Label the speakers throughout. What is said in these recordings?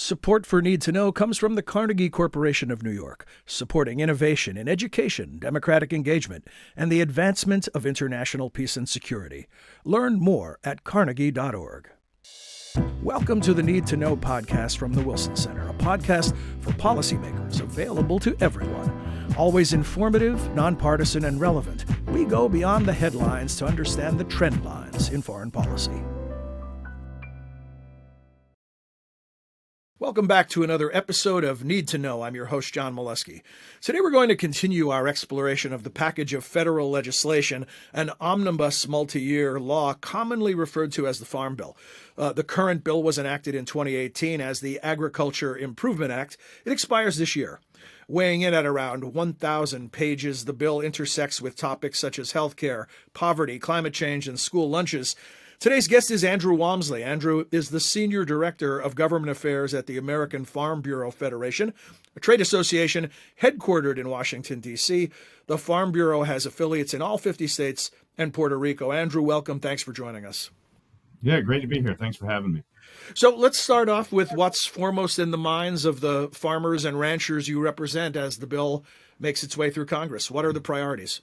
Speaker 1: Support for Need to Know comes from the Carnegie Corporation of New York, supporting innovation in education, democratic engagement, and the advancement of international peace and security. Learn more at carnegie.org. Welcome to the Need to Know podcast from the Wilson Center, a podcast for policymakers available to everyone. Always informative, nonpartisan, and relevant, we go beyond the headlines to understand the trend lines in foreign policy. Welcome back to another episode of Need to Know. I'm your host, John Milewski. Today we're going to continue our exploration of the package of federal legislation, an omnibus multi-year law commonly referred to as the Farm Bill. The current bill was enacted in 2018 as the Agriculture Improvement Act. It expires this year. Weighing in at around 1,000 pages, the bill intersects with topics such as healthcare, poverty, climate change, and school lunches. Today's guest is Andrew Walmsley. Andrew is the Senior Director of Government Affairs at the American Farm Bureau Federation, a trade association headquartered in Washington, D.C. The Farm Bureau has affiliates in all 50 states and Puerto Rico. Andrew, welcome. Thanks for joining us.
Speaker 2: Yeah, great to be here. Thanks for having me.
Speaker 1: So let's start off with what's foremost in the minds of the farmers and ranchers you represent as the bill makes its way through Congress. What are the priorities?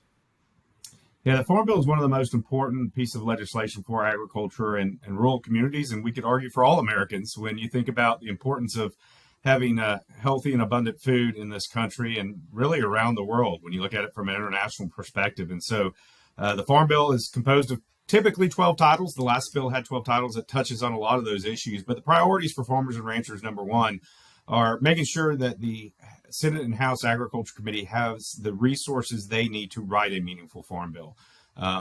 Speaker 2: Yeah, the Farm Bill is one of the most important pieces of legislation for agriculture and rural communities, and we could argue for all Americans when you think about the importance of having healthy and abundant food in this country and really around the world when you look at it from an international perspective. And so the Farm Bill is composed of typically 12 titles. The last bill had 12 titles that touches on a lot of those issues. But the priorities for farmers and ranchers, number one, are making sure that the Senate and House Agriculture Committee has the resources they need to write a meaningful farm bill.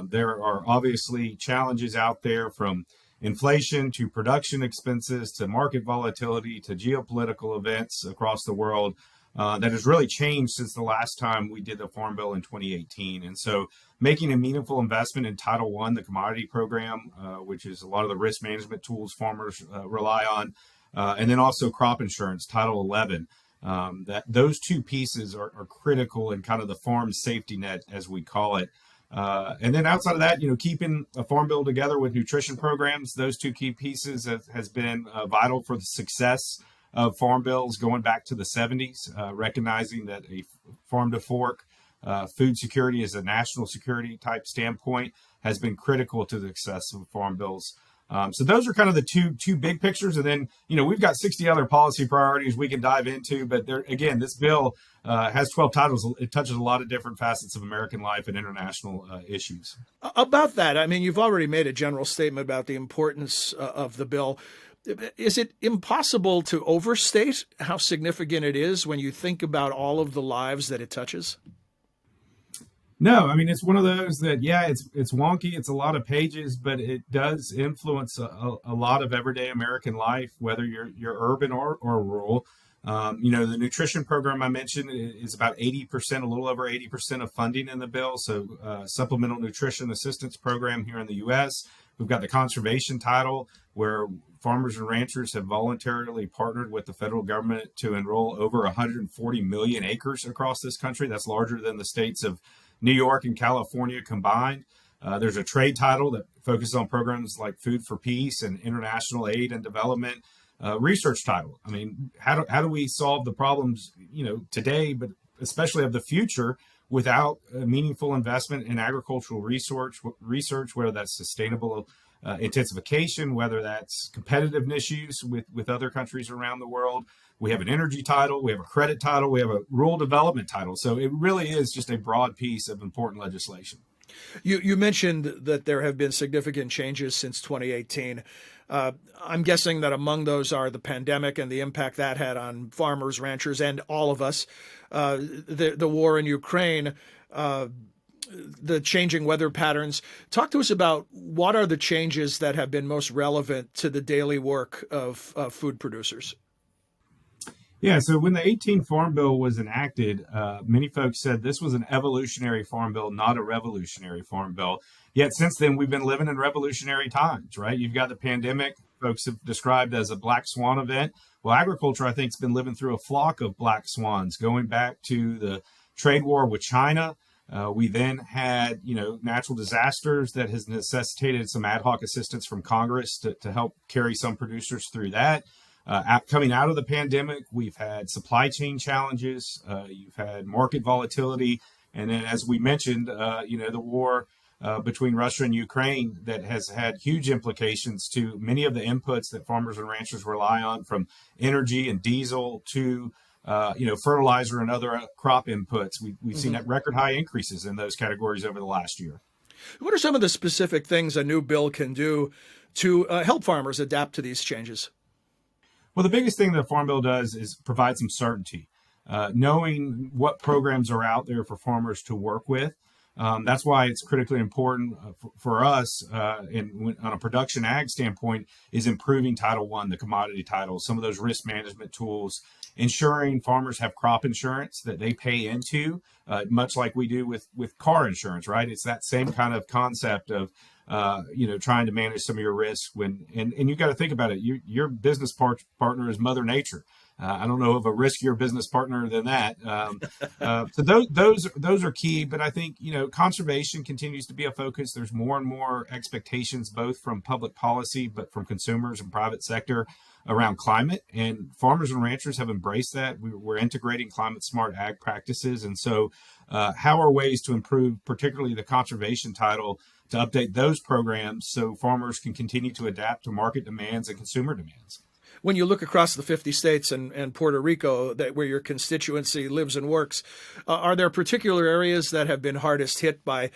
Speaker 2: There are obviously challenges out there, from inflation to production expenses to market volatility to geopolitical events across the world that has really changed since the last time we did the Farm Bill in 2018. And so making a meaningful investment in Title I, the commodity program, which is a lot of the risk management tools farmers rely on, and then also crop insurance, Title 11. That those two pieces are critical in kind of the farm safety net, as we call it. And then outside of that, keeping a farm bill together with nutrition programs, those two key pieces has been vital for the success of farm bills going back to the 70s, recognizing that a farm to fork food security is a national security type standpoint has been critical to the success of farm bills. So those are kind of the two big pictures. And then, we've got 60 other policy priorities we can dive into. But there, again, this bill has 12 titles. It touches a lot of different facets of American life and international issues.
Speaker 1: About that, I mean, you've already made a general statement about the importance of the bill. Is it impossible to overstate how significant it is when you think about all of the lives that it touches?
Speaker 2: No, I mean, it's one of those that, it's wonky. It's a lot of pages, but it does influence a lot of everyday American life, whether you're urban or rural. The nutrition program I mentioned is about 80%, a little over 80% of funding in the bill. So supplemental nutrition assistance program here in the U.S. We've got the conservation title, where farmers and ranchers have voluntarily partnered with the federal government to enroll over 140 million acres across this country. That's larger than the states of New York and California combined. There's a trade title that focuses on programs like Food for Peace and international aid and development. Research title. I mean, how do we solve the problems, today, but especially of the future, without a meaningful investment in agricultural research, whether that's sustainable intensification, whether that's competitive issues with other countries around the world. We have an energy title, we have a credit title, we have a rural development title. So it really is just a broad piece of important legislation.
Speaker 1: You mentioned that there have been significant changes since 2018. I'm guessing that among those are the pandemic and the impact that had on farmers, ranchers, and all of us, the war in Ukraine, the changing weather patterns. Talk to us about what are the changes that have been most relevant to the daily work of food producers.
Speaker 2: Yeah, so when the 18 Farm Bill was enacted, many folks said this was an evolutionary farm bill, not a revolutionary farm bill. Yet since then, we've been living in revolutionary times, right? You've got the pandemic, folks have described as a black swan event. Well, agriculture, I think, has been living through a flock of black swans, going back to the trade war with China. We then had, natural disasters that has necessitated some ad hoc assistance from Congress to help carry some producers through that. Coming out of the pandemic, we've had supply chain challenges. You've had market volatility. And then, as we mentioned, the war between Russia and Ukraine that has had huge implications to many of the inputs that farmers and ranchers rely on, from energy and diesel to fertilizer and other crop inputs. We've seen record high increases in those categories over the last year.
Speaker 1: What are some of the specific things a new bill can do to help farmers adapt to these changes?
Speaker 2: Well, the biggest thing that a farm bill does is provide some certainty, knowing what programs are out there for farmers to work with. That's why it's critically important for us on a production ag standpoint is improving Title I, the commodity titles, some of those risk management tools, ensuring farmers have crop insurance that they pay into, much like we do with car insurance, right? It's that same kind of concept of trying to manage some of your risks and you got to think about it. Your business partner is Mother Nature. I don't know of a riskier business partner than that. So those are key. But I think, conservation continues to be a focus. There's more and more expectations, both from public policy, but from consumers and private sector around climate. And farmers and ranchers have embraced that. We're integrating climate smart ag practices. And so how are ways to improve, particularly the conservation title, to update those programs so farmers can continue to adapt to market demands and consumer demands?
Speaker 1: When you look across the 50 states and Puerto Rico, where your constituency lives and works, are there particular areas that have been hardest hit by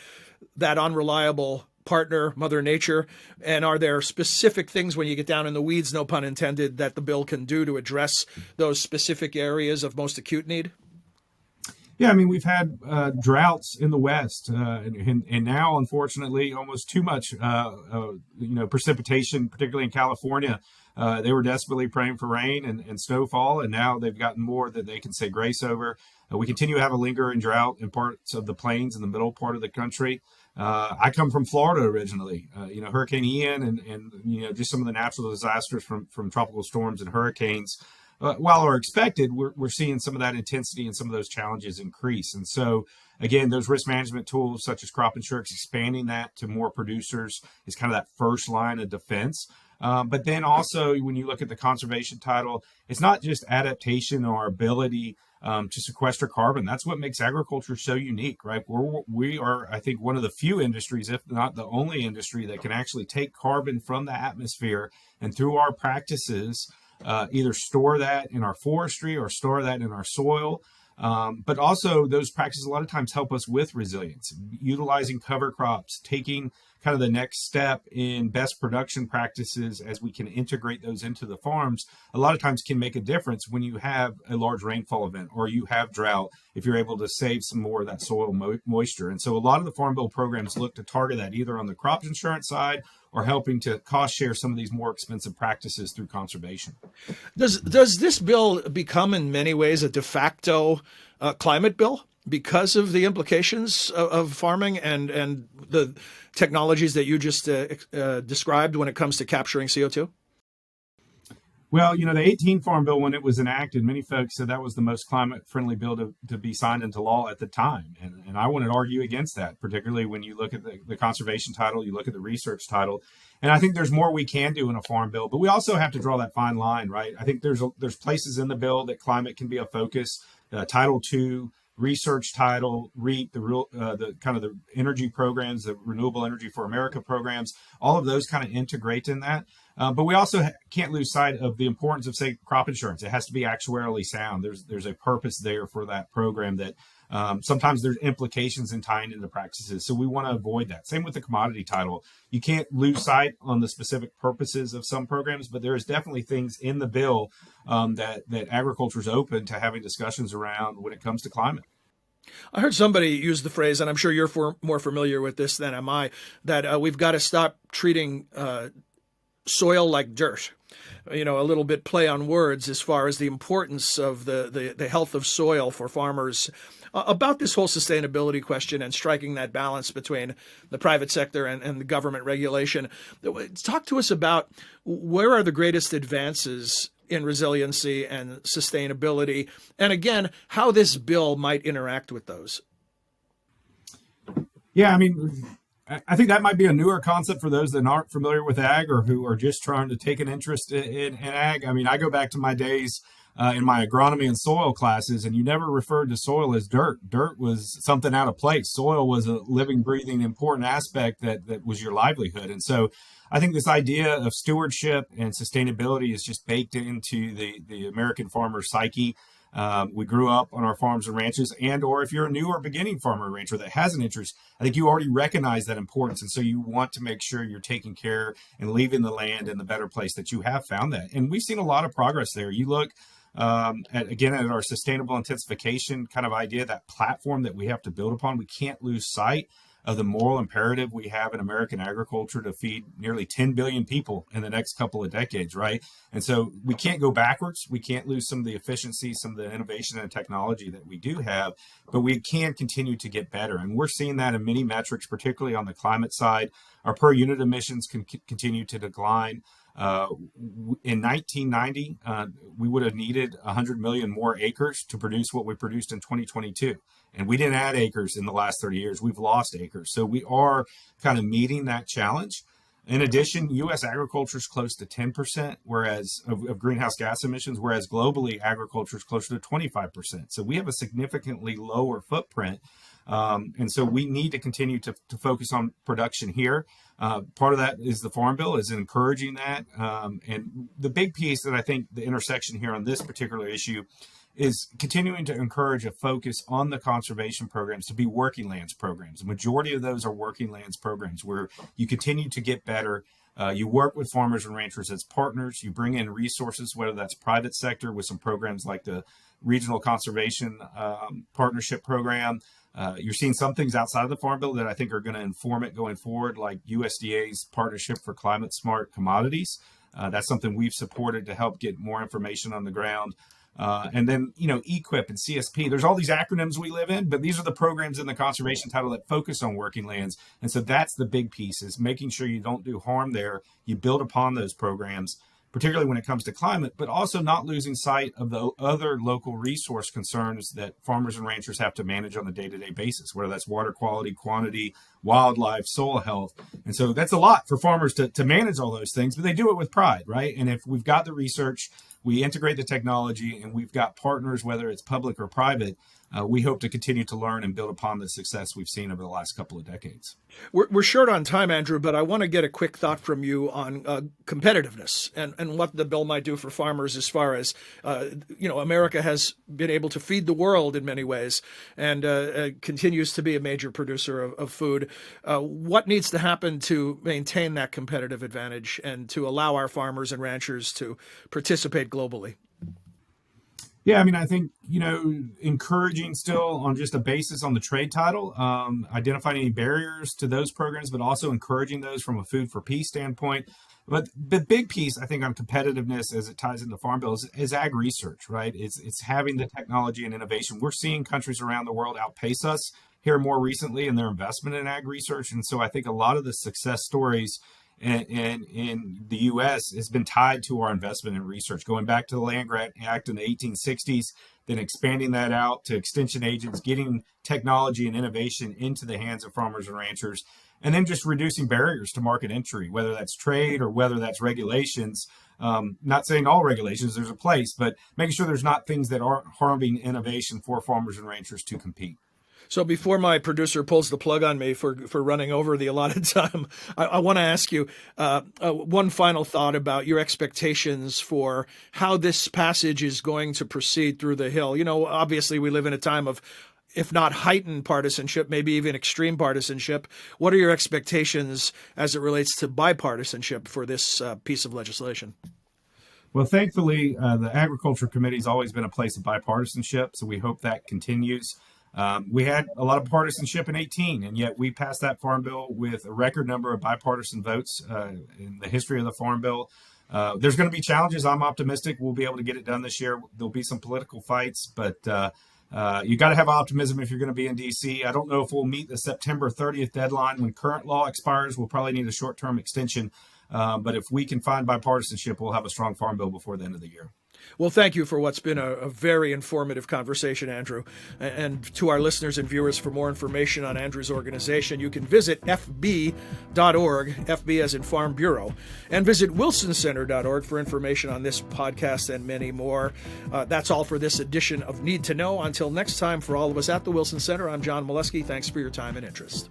Speaker 1: that unreliable partner, Mother Nature? And are there specific things, when you get down in the weeds, no pun intended, that the bill can do to address those specific areas of most acute need?
Speaker 2: Yeah, I mean, we've had droughts in the West, and now, unfortunately, almost too much, precipitation, particularly in California. They were desperately praying for rain and snowfall, and now they've gotten more that they can say grace over. We continue to have a lingering drought in parts of the plains in the middle part of the country. I come from Florida originally. Hurricane Ian and just some of the natural disasters from tropical storms and hurricanes. While are expected, we're seeing some of that intensity and some of those challenges increase. And so, again, those risk management tools such as crop insurance, expanding that to more producers is kind of that first line of defense. But then also, when you look at the conservation title, it's not just adaptation or our ability to sequester carbon. That's what makes agriculture so unique, right? We are, I think, one of the few industries, if not the only industry, that can actually take carbon from the atmosphere and through our practices, either store that in our forestry or store that in our soil. But also those practices a lot of times help us with resilience, utilizing cover crops, taking kind of the next step in best production practices as we can integrate those into the farms, a lot of times can make a difference when you have a large rainfall event or you have drought, if you're able to save some more of that soil moisture. And so a lot of the Farm Bill programs look to target that either on the crop insurance side or helping to cost share some of these more expensive practices through conservation.
Speaker 1: Does this bill become in many ways a de facto climate bill because of the implications of farming and the technologies that you just described when it comes to capturing CO2?
Speaker 2: Well, the 18 Farm Bill, when it was enacted, many folks said that was the most climate-friendly bill to be signed into law at the time. And I want to argue against that, particularly when you look at the conservation title, you look at the research title. And I think there's more we can do in a Farm Bill, but we also have to draw that fine line, right? I think there's places in the bill that climate can be a focus. Title II, research title, REAP, the kind of the energy programs, the Renewable Energy for America programs, all of those kind of integrate in that. But we also can't lose sight of the importance of, say, crop insurance. It has to be actuarially sound. There's a purpose there for that program that sometimes there's implications in tying into practices. So we want to avoid that. Same with the commodity title. You can't lose sight on the specific purposes of some programs, but there is definitely things in the bill that agriculture is open to having discussions around when it comes to climate.
Speaker 1: I heard somebody use the phrase, and I'm sure you're more familiar with this than am I, that we've got to stop treating soil like dirt. A little bit play on words as far as the importance of the health of soil for farmers. About this whole sustainability question and striking that balance between the private sector and the government regulation. Talk to us about where are the greatest advances in resiliency and sustainability, and again, how this bill might interact with those.
Speaker 2: Yeah, I mean, I think that might be a newer concept for those that aren't familiar with ag or who are just trying to take an interest in ag. I mean, I go back to my days in my agronomy and soil classes, and you never referred to soil as dirt. Dirt was something out of place. Soil was a living, breathing, important aspect that was your livelihood. And so I think this idea of stewardship and sustainability is just baked into the American farmer's psyche. We grew up on our farms and ranches, and or if you're a new or beginning farmer or rancher that has an interest, I think you already recognize that importance. And so you want to make sure you're taking care and leaving the land in the better place that you have found that. And we've seen a lot of progress there. You look at our sustainable intensification kind of idea, that platform that we have to build upon. We can't lose sight of the moral imperative we have in American agriculture to feed nearly 10 billion people in the next couple of decades, right? And so we can't go backwards. We can't lose some of the efficiency, some of the innovation and technology that we do have, but we can continue to get better. And we're seeing that in many metrics, particularly on the climate side. Our per unit emissions can continue to decline. In 1990, we would have needed 100 million more acres to produce what we produced in 2022. And we didn't add acres in the last 30 years. We've lost acres. So we are kind of meeting that challenge. In addition, U.S. agriculture is close to 10%, whereas of greenhouse gas emissions, whereas globally agriculture is closer to 25%. So we have a significantly lower footprint. And so we need to continue to focus on production here. Part of that is the Farm Bill is encouraging that. And the big piece that I think the intersection here on this particular issue is continuing to encourage a focus on the conservation programs to be working lands programs. The majority of those are working lands programs where you continue to get better. You work with farmers and ranchers as partners. You bring in resources, whether that's private sector with some programs like the Regional Conservation Partnership Program. You're seeing some things outside of the Farm Bill that I think are going to inform it going forward, like USDA's Partnership for Climate Smart Commodities. That's something we've supported to help get more information on the ground. And then, EQIP and CSP, there's all these acronyms we live in, but these are the programs in the conservation title that focus on working lands. And so that's the big piece, is making sure you don't do harm there. You build upon those programs, particularly when it comes to climate, but also not losing sight of the other local resource concerns that farmers and ranchers have to manage on a day-to-day basis, whether that's water quality, quantity, wildlife, soil health. And so that's a lot for farmers to manage all those things, but they do it with pride, right? And if we've got the research, we integrate the technology, and we've got partners, whether it's public or private, we hope to continue to learn and build upon the success we've seen over the last couple of decades.
Speaker 1: We're short on time, Andrew, but I want to get a quick thought from you on competitiveness and what the bill might do for farmers as far as, America has been able to feed the world in many ways and continues to be a major producer of food. What needs to happen to maintain that competitive advantage and to allow our farmers and ranchers to participate globally?
Speaker 2: Yeah, I mean, I think, encouraging still on just a basis on the trade title, identifying any barriers to those programs, but also encouraging those from a food for peace standpoint. But the big piece, I think, on competitiveness as it ties into Farm Bill is ag research, right? It's having the technology and innovation. We're seeing countries around the world outpace us here more recently in their investment in ag research. And so I think a lot of the success stories in the U.S. has been tied to our investment in research, going back to the Land Grant Act in the 1860s, then expanding that out to extension agents, getting technology and innovation into the hands of farmers and ranchers, and then just reducing barriers to market entry, whether that's trade or whether that's regulations. Not saying all regulations, there's a place, but making sure there's not things that aren't harming innovation for farmers and ranchers to compete.
Speaker 1: So before my producer pulls the plug on me for running over the allotted time, I want to ask you one final thought about your expectations for how this passage is going to proceed through the Hill. Obviously we live in a time of, if not heightened partisanship, maybe even extreme partisanship. What are your expectations as it relates to bipartisanship for this piece of legislation?
Speaker 2: Well, thankfully, the Agriculture Committee has always been a place of bipartisanship, so we hope that continues. We had a lot of partisanship in 2018, and yet we passed that Farm Bill with a record number of bipartisan votes in the history of the Farm Bill. There's going to be challenges. I'm optimistic we'll be able to get it done this year. There'll be some political fights, but you got to have optimism if you're going to be in D.C. I don't know if we'll meet the September 30th deadline. When current law expires, we'll probably need a short-term extension. But if we can find bipartisanship, we'll have a strong Farm Bill before the end of the year.
Speaker 1: Well, thank you for what's been a very informative conversation, Andrew. And to our listeners and viewers, for more information on Andrew's organization, you can visit fb.org, FB as in Farm Bureau, and visit wilsoncenter.org for information on this podcast and many more. That's all for this edition of Need to Know. Until next time, for all of us at the Wilson Center, I'm John Milewski. Thanks for your time and interest.